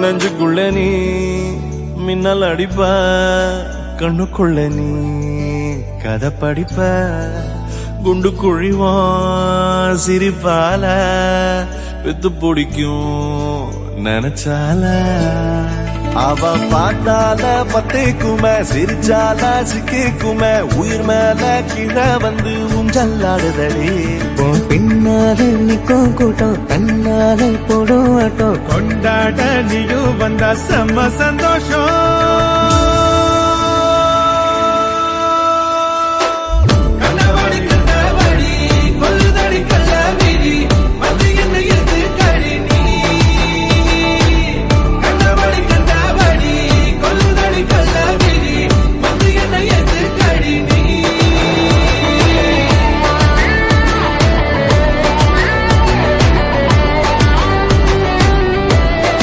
நெஞ்சுக்குள்ள நீ மின்னல் அடிப்ப கண்ணுக்குள்ள நீ கதை படிப்ப குண்டு குழிவான் சிரிப்பால வித்து பிடிக்கும் நினைச்சால அவ பார்த்தால பத்திக்குமே சிரிச்சால சிக்கிக்குமே உயிர் மேல கீழே வந்து ஊஞ்சல்லாடுதடி பின்னால நிக்கும் கூட்டம் தன்னால போடும் ஆட்டம் கொண்டாட நீயும் வந்தா செம்ம சந்தோஷம்